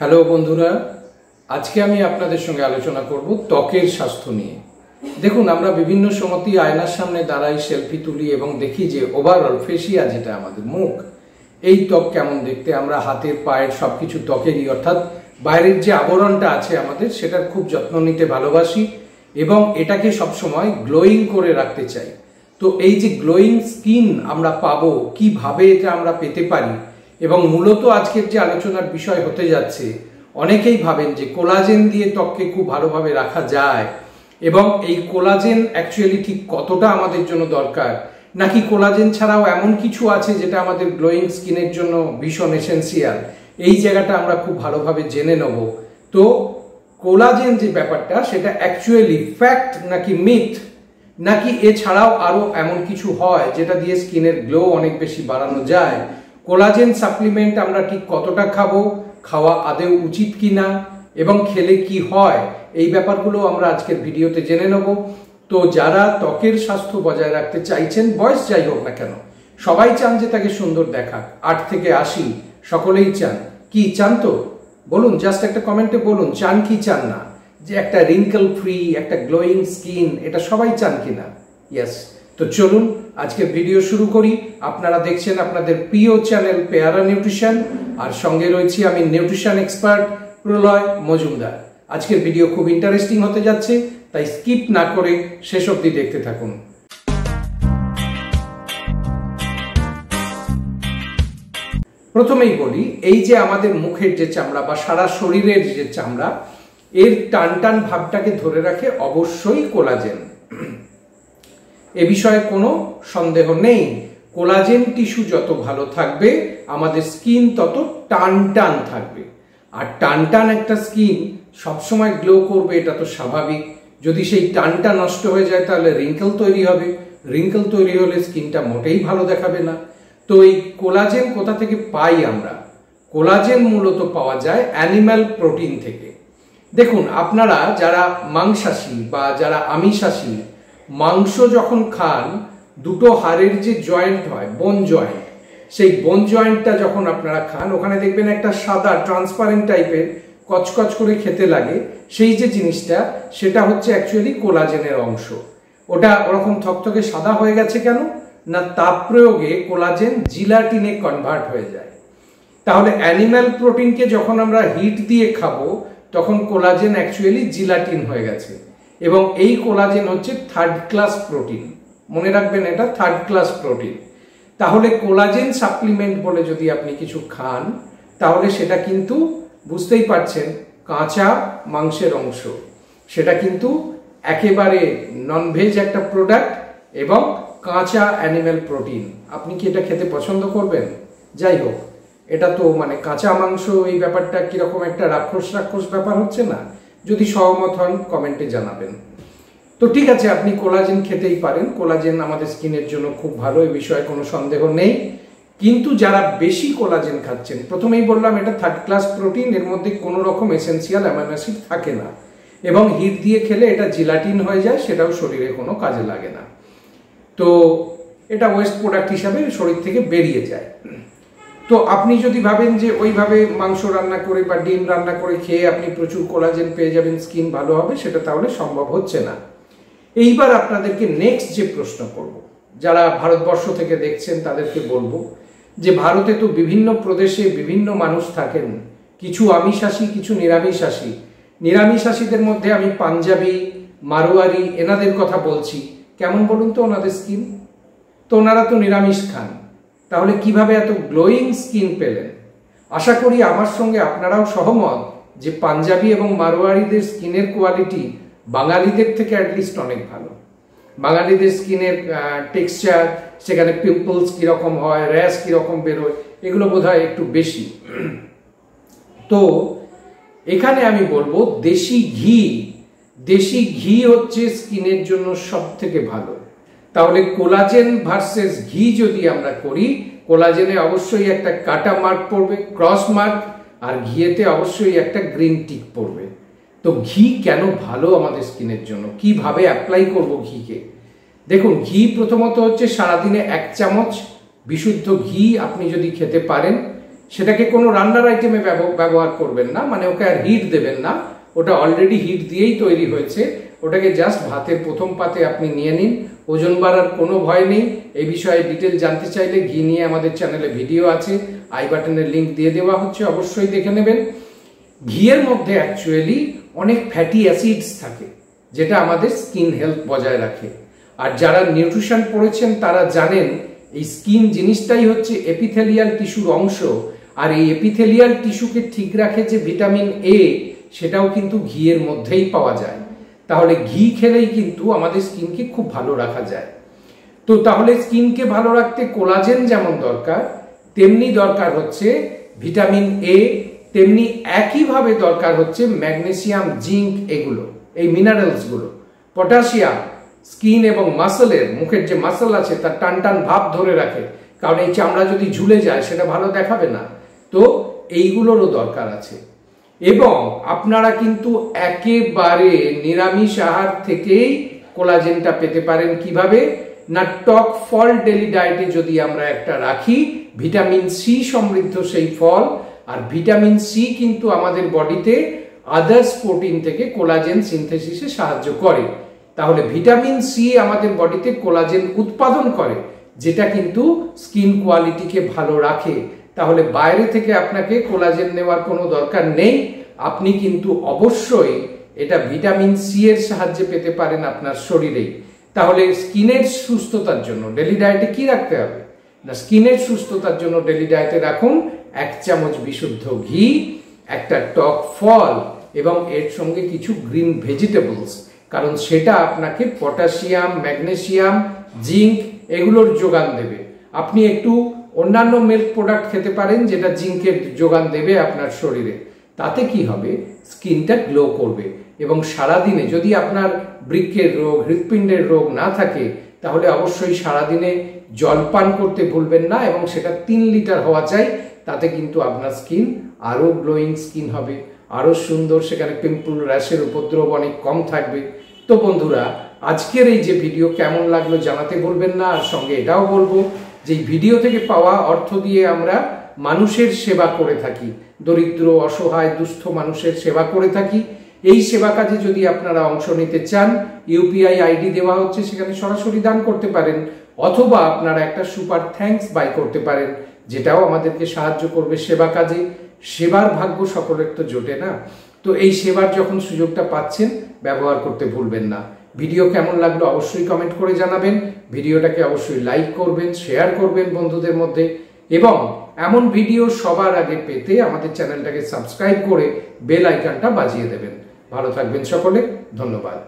Hello বন্ধুরা, আজকে আমি আপনাদের সঙ্গে আলোচনা করব ত্বকের স্বাস্থ্য নিয়ে। দেখুন, আমরা বিভিন্ন সময়তেই আয়নার সামনে দাঁড়াই, সেলফি তুলি এবং দেখি যে ওভারঅল ফেসিয়া, যেটা আমাদের মুখ, এই ত্বক কেমন দেখতে। আমরা হাতের পায়ের সবকিছু ত্বকেরই, অর্থাৎ বাইরের যে আবরণটা আছে আমাদের, সেটার খুব যত্ন নিতে ভালোবাসি এবং এটাকে সবসময় গ্লোয়িং করে রাখতে চাই। তো এই যে গ্লোয়িং স্কিন আমরা পাবো, কিভাবে এটা আমরা পেতে পারি, এবং মূলত আজকের যে আলোচনার বিষয় হতে যাচ্ছে, অনেকেই ভাবেন যে কোলাজেন দিয়ে ত্বককে খুব ভালোভাবে রাখা যায়, এবং এই কোলাজেন অ্যাকচুয়ালি ঠিক কতটা আমাদের জন্য দরকার, নাকি কোলাজেন ছাড়াও এমন কিছু আছে যেটা আমাদের গ্লোয়িং স্কিনের জন্য ভীষণ এসেন্সিয়াল। এই জায়গাটা আমরা খুব ভালোভাবে জেনে নেব। তো কোলাজেন যে ব্যাপারটা, সেটা অ্যাকচুয়ালি ফ্যাক্ট নাকি মিথ, নাকি এছাড়াও আরো এমন কিছু হয় যেটা দিয়ে স্কিনের গ্লো অনেক বেশি বাড়ানো যায়। কোলাজেন সাপ্লিমেন্ট আমরা ঠিক কতটা খাবো, খাওয়া আদৌ উচিত কিনা, এবং খেলে কি হয়, এই ব্যাপারগুলো আমরা আজকের ভিডিওতে জেনে নেব। তো যারা ত্বকের স্বাস্থ্য বজায় রাখতে চাইছেন, বয়স যাই হোক না কেন, সবাই চান যে তাকে সুন্দর দেখাক। 8 থেকে 80 সকলেই চান। কি চান? তো বলুন, জাস্ট একটা কমেন্টে বলুন, চান কি চান না? যে একটা রিঙ্কল ফ্রি, একটা গ্লোয়িং স্কিন, এটা সবাই চান কিনা? ইয়েস। তো চলুন আজকে ভিডিও শুরু করি। আপনারা দেখছেন আপনাদের প্রিয় চ্যানেল পেয়ারা নিউট্রিশন, আর সঙ্গে রয়েছি আমি নিউট্রিশন এক্সপার্ট প্রলয় মজুমদার। আজকের ভিডিও খুব ইন্টারেস্টিং হতে যাচ্ছে, তাই স্কিপ না করে শেষ অবধি দেখতে থাকুন। প্রথমেই বলি, এই যে আমাদের মুখের যে চামড়া বা সারা শরীরের যে চামড়া, এর টান টান ভাবটাকে ধরে রাখে অবশ্যই কোলাজেন। এ বিষয়ে কোনো সন্দেহ নেই। কোলাজেন টিস্যু যত ভালো থাকবে, আমাদের স্কিন তত টান টান থাকবে। আর টান টান একটা স্কিন সবসময় গ্লো করবে, এটা তো স্বাভাবিক। যদি সেই টানটা নষ্ট হয়ে যায়, তাহলে রিঙ্কেল তৈরি হবে। রিঙ্কেল তৈরি হলে স্কিনটা মোটেই ভালো দেখাবে না। তো এই কোলাজেন কোথা থেকে পাই আমরা? কোলাজেন মূলত পাওয়া যায় অ্যানিম্যাল প্রোটিন থেকে। দেখুন, আপনারা যারা মাংসাশী বা যারা আমিষাশী, মাংস যখন খান, দুটো হাড়ের যে জয়েন্ট হয়, বোন জয়েন্ট, সেই বোন জয়েন্টটা যখন আপনারা খান, ওখানে দেখবেন একটা সাদা ট্রান্সপারেন্ট টাইপের কচকচ করে খেতে লাগে। সেই যে জিনিসটা, সেটা হচ্ছে অ্যাকচুয়ালি কোলাজেনের অংশ। ওটা ওরকম থকথকে সাদা হয়ে গেছে কেন? না, তাপ প্রয়োগে কোলাজেন জিলাটিনে কনভার্ট হয়ে যায়। তাহলে অ্যানিম্যাল প্রোটিনকে যখন আমরা হিট দিয়ে খাবো, তখন কোলাজেন অ্যাকচুয়ালি জিলাটিন হয়ে গেছে, এবং এই কোলাজেন হচ্ছে 3rd ক্লাস প্রোটিন। মনে রাখবেন, এটা 3rd ক্লাস প্রোটিন। তাহলে কোলাজেন সাপ্লিমেন্ট বলে যদি আপনি কিছু খান, তাহলে সেটা কিন্তু বুঝতেই পারছেন কাঁচা মাংসের অংশ। সেটা কিন্তু একেবারে ননভেজ একটা প্রোডাক্ট এবং কাঁচা অ্যানিম্যাল প্রোটিন। আপনি কি এটা খেতে পছন্দ করবেন? যাই হোক, এটা তো মানে কাঁচা মাংস, এই ব্যাপারটা কিরকম একটা রাক্ষস রাক্ষস ব্যাপার হচ্ছে না? যদি সহমত হন, কমেন্টে জানাবেন। তো ঠিক আছে, আপনি কোলাজেন খেতেই পারেন। কোলাজেন আমাদের স্কিনের জন্য খুব ভালো, এ বিষয়ে কোনো সন্দেহ নেই। কিন্তু যারা বেশি কোলাজেন খাচ্ছেন, প্রথমেই বললাম এটা 3rd ক্লাস প্রোটিন, এর মধ্যে কোনো রকম এসেন্সিয়াল অ্যামাইনো অ্যাসিড থাকে না, এবং হিট দিয়ে খেলে এটা জিলাটিন হয়ে যায়, সেটাও শরীরে কোনো কাজে লাগে না। তো এটা ওয়েস্ট প্রোডাক্ট হিসাবে শরীর থেকে বেরিয়ে যায়। তো আপনি যদি ভাবেন যে ওইভাবে মাংস রান্না করে বা ডিম রান্না করে খেয়ে আপনি প্রচুর কোলাজেন পেয়ে যাবেন, স্কিন ভালো হবে, সেটা তাহলে সম্ভব হচ্ছে না। এইবার আপনাদেরকে নেক্সট যে প্রশ্ন করব, যারা ভারতবর্ষ থেকে দেখছেন তাদেরকে বলবো যে ভারতে তো বিভিন্ন প্রদেশে বিভিন্ন মানুষ থাকেন, কিছু আমিষাশী, কিছু নিরামিষাশী। নিরামিষাশীদের মধ্যে আমি পাঞ্জাবি, মারোয়ারি, এনাদের কথা বলছি। কেমন বলুন তো ওনাদের স্কিন? তো ওনারা তো নিরামিষ খান, তাহলে কিভাবে এত গ্লোয়িং স্কিন পেলেন? আশা করি আমার সঙ্গে আপনারাও সহমত যে পাঞ্জাবি এবং মারোয়ারিদের স্কিনের কোয়ালিটি বাঙালিদের থেকে অ্যাটলিস্ট অনেক ভালো। বাঙালিদের স্কিনের টেক্সচার, সেখানে পিম্পলস কিরকম হয়, র্যাশ কিরকম বেরোয়, এগুলো বোধহয় একটু বেশি। তো এখানে আমি বলবো দেশি ঘি হচ্ছে স্কিনের জন্য সব থেকে ভালো। তাহলে কোলাজেন ভার্সেস ঘি যদি আমরা করি, কোলাজেনে অবশ্যই একটা কাটা মার্ক পড়বে, ক্রস মার্ক, আর ঘিয়েতে অবশ্যই একটা গ্রিন টিক পড়বে। তো ঘি কেন ভালো আমাদের স্কিনের জন্য, কিভাবে অ্যাপ্লাই করব ঘিকে? দেখুন, ঘি প্রথমত হচ্ছে সারাদিনে 1 চামচ বিশুদ্ধ ঘি আপনি যদি খেতে পারেন, সেটাকে কোনো রান্নার আইটেমে ব্যবহার করবেন না, মানে ওকে আর হিট দেবেন না, ওটা অলরেডি হিট দিয়েই তৈরি হয়েছে। ওটাকে জাস্ট ভাতের প্রথম পাতে আপনি নিয়ে নিন, ওজন বাড়ার কোনো ভয় নেই। এই বিষয়ে ডিটেল জানতে চাইলে ঘি নিয়ে আমাদের চ্যানেলে ভিডিও আছে, আই বাটনের লিঙ্ক দিয়ে দেওয়া হচ্ছে, অবশ্যই দেখে নেবেন। ঘিয়ের মধ্যে অ্যাকচুয়ালি অনেক ফ্যাটি অ্যাসিডস থাকে যেটা আমাদের স্কিন হেলথ বজায় রাখে। আর যারা নিউট্রিশন পড়েছেন তারা জানেন এই স্কিন জিনিসটাই হচ্ছে এপিথেলিয়াল টিস্যুর অংশ, আর এই এপিথেলিয়াল টিস্যুকে ঠিক রাখে যে ভিটামিন এ, সেটাও কিন্তু ঘিয়ের মধ্যেই পাওয়া যায়। তাহলে ঘি খেলেই কিন্তু আমাদের স্কিনকে খুব ভালো রাখা যায়। তো তাহলে স্কিনকে ভালো রাখতে কোলাজেন যেমন দরকার, তেমনি দরকার হচ্ছে ভিটামিন এ, তেমনি একইভাবে দরকার হচ্ছে ম্যাগনেসিয়াম, জিঙ্ক, এগুলো এই মিনারেলসগুলো। পটাশিয়াম স্কিন এবং মাসেলের, মুখের যে মাসেল আছে তার টান টান ভাব ধরে রাখে, কারণ এই চামড়া যদি ঝুলে যায় সেটা ভালো দেখাবে না। তো এইগুলোরও দরকার আছে। এবং আপনারা কিন্তু একেবারে নিরামিষ আহার থেকেই কোলাজেনটা পেতে পারেন। কিভাবে না, টক ফল ডেলি ডায়েটে যদি আমরা একটা রাখি, ভিটামিন সি সমৃদ্ধ সেই ফল, আর ভিটামিন সি কিন্তু আমাদের বডিতে আদার্স প্রোটিন থেকে কোলাজেন সিনথেসিসে সাহায্য করে। তাহলে ভিটামিন সি আমাদের বডিতে কোলাজেন উৎপাদন করে, যেটা কিন্তু স্কিন কোয়ালিটিকে ভালো রাখে। তাহলে বাইরে থেকে আপনাকে কোলাজেন নেওয়ার কোনো দরকার নেই, আপনি কিন্তু অবশ্যই এটা ভিটামিন সি এর সাহায্যে পেতে পারেন আপনার শরীরেই। তাহলে স্কিনের সুস্থতার জন্য ডেলি ডায়েটে কি রাখতে হবে না, স্কিনের সুস্থতার জন্য ডেলি ডায়েটে রাখুন 1 চামচ বিশুদ্ধ ঘি, একটা টক ফল এবং এর সঙ্গে কিছু গ্রিন ভেজিটেবলস, কারণ সেটা আপনাকে পটাশিয়াম, ম্যাগনেসিয়াম, জিঙ্ক এগুলোর যোগান দেবে। আপনি একটু অন্যান্য মিল্ক প্রোডাক্ট খেতে পারেন যেটা জিঙ্কের যোগান দেবে আপনার শরীরে। তাতে কি হবে, স্কিনটা গ্লো করবে। এবং সারাদিনে যদি আপনার বৃক্কের রোগ, হৃৎপিণ্ডের রোগ না থাকে, তাহলে অবশ্যই সারাদিনে জল পান করতে ভুলবেন না, এবং সেটা 3 লিটার হওয়া চাই। তাতে কিন্তু আপনার স্কিন আরও গ্লোয়িং স্কিন হবে, আরও সুন্দর, সেখানে পিম্পল, র্যাশের উপদ্রব অনেক কম থাকবে। তো বন্ধুরা, আজকের এই যে ভিডিও কেমন লাগলো জানাতে ভুলবেন না। আর সঙ্গে এটাও বলবো যে ভিডিও থেকে পাওয়া অর্থ দিয়ে আমরা মানুষের সেবা করে থাকি, দরিদ্র, অসহায়, দুস্থ মানুষের সেবা করে থাকি। এই সেবা কাজে যদি আপনারা অংশ নিতে চান, ইউপিআই আইডি দেওয়া হচ্ছে, সেখানে সরাসরি দান করতে পারেন, অথবা আপনারা একটা সুপার থ্যাঙ্কস বাই করতে পারেন, যেটাও আমাদেরকে সাহায্য করবে সেবা কাজে। সেবার ভাগ্য সকলের তো জোটে না, তো এই সেবার যখন সুযোগটা পাচ্ছেন ব্যবহার করতে ভুলবেন না। ভিডিও কেমন লাগলো অবশ্যই কমেন্ট করে জানাবেন, ভিডিওটাকে অবশ্যই লাইক করবেন, শেয়ার করবেন বন্ধুদের মধ্যে, এবং এমন ভিডিও সবার আগে পেতে আমাদের চ্যানেলটাকে সাবস্ক্রাইব করে বেল আইকনটা বাজিয়ে দেবেন। ভালো থাকবেন সকলে, ধন্যবাদ।